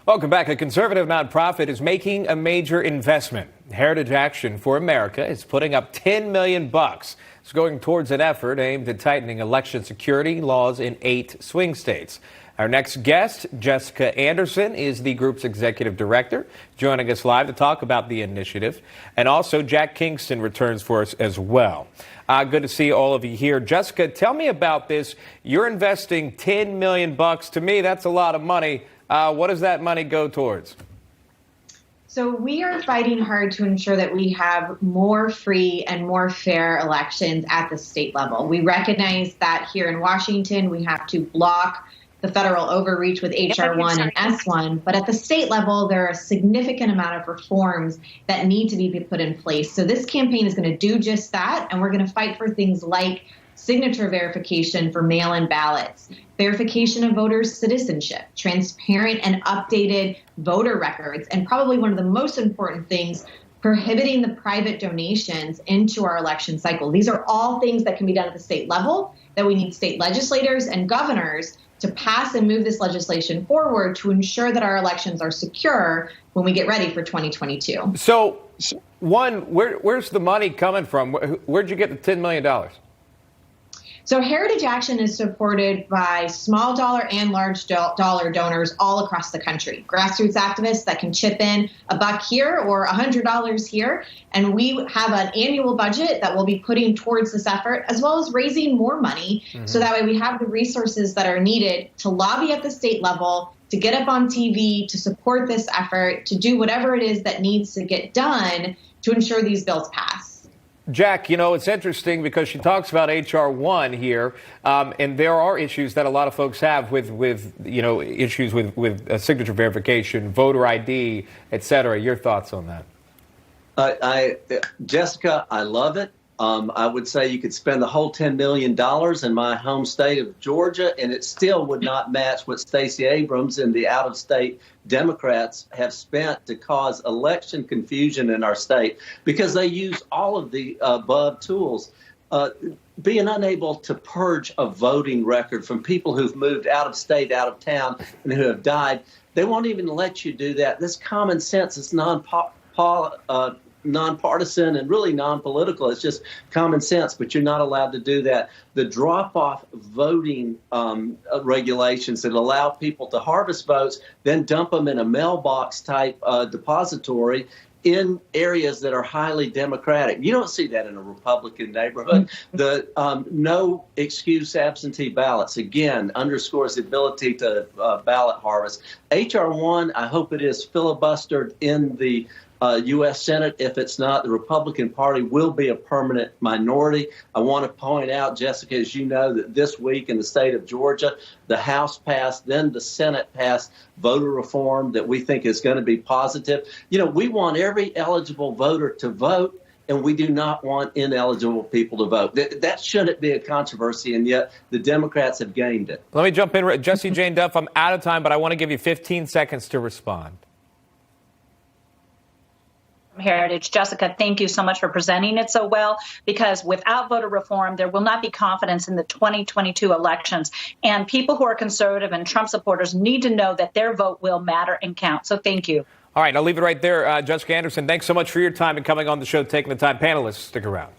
Welcome back. A conservative nonprofit is making a major investment. Heritage Action for America is putting up $10 million. It's going towards an effort aimed at tightening election security laws in 8 swing states. Our next guest, Jessica Anderson, is the group's executive director, joining us live to talk about the initiative. And also, Jack Kingston returns for us as well. Good to see all of you here. Jessica, tell me about this. You're investing $10 million. To me, that's a lot of money. What does that money go towards? So we are fighting hard to ensure that we have more free and more fair elections at the state level. We recognize that here in Washington, we have to block the federal overreach with H.R. 1 and S1. But at the state level, there are a significant amount of reforms that need to be put in place. So this campaign is going to do just that. And we're going to fight for things like signature verification for mail-in ballots, verification of voters' citizenship, transparent and updated voter records, and probably one of the most important things, prohibiting the private donations into our election cycle. These are all things that can be done at the state level, that we need state legislators and governors to pass and move this legislation forward to ensure that our elections are secure when we get ready for 2022. So, where's the money coming from? Where'd you get the $10 million? So Heritage Action is supported by small dollar and large dollar donors all across the country. Grassroots activists that can chip in $1 here or $100 here. And we have an annual budget that we'll be putting towards this effort, as well as raising more money. So that way we have the resources that are needed to lobby at the state level, to get up on TV, to support this effort, to do whatever it is that needs to get done to ensure these bills pass. Jack, you know, it's interesting because she talks about H.R. 1 here, and there are issues that a lot of folks have with issues with signature verification, voter ID, et cetera. Your thoughts on that? Jessica, I love it. I would say you could spend the whole $10 million in my home state of Georgia, and it still would not match what Stacey Abrams and the out-of-state Democrats have spent to cause election confusion in our state, because they use all of the above tools. Being unable to purge a voting record from people who've moved out of state, out of town, and who have died, they won't even let you do that. This common sense is nonpartisan and really non-political. It's just common sense, but you're not allowed to do that. The drop-off voting regulations that allow people to harvest votes, then dump them in a mailbox type depository in areas that are highly democratic. You don't see that in a Republican neighborhood. The no excuse absentee ballots, again, underscores the ability to ballot harvest. H.R. 1, I hope it is filibustered in the U.S. Senate. If it's not, the Republican Party will be a permanent minority. I want to point out, Jessica, as you know, that this week in the state of Georgia, the House passed, then the Senate passed voter reform that we think is going to be positive. You know, we want every eligible voter to vote, and we do not want ineligible people to vote. That shouldn't be a controversy, and yet the Democrats have gained it. Let me jump in. Jesse Jane Duff, I'm out of time, but I want to give you 15 seconds to respond. Heritage. Jessica, thank you so much for presenting it so well, because without voter reform, there will not be confidence in the 2022 elections. And people who are conservative and Trump supporters need to know that their vote will matter and count. So thank you. All right, I'll leave it right there. Jessica Anderson, thanks so much for your time and coming on the show, taking the time. Panelists, stick around.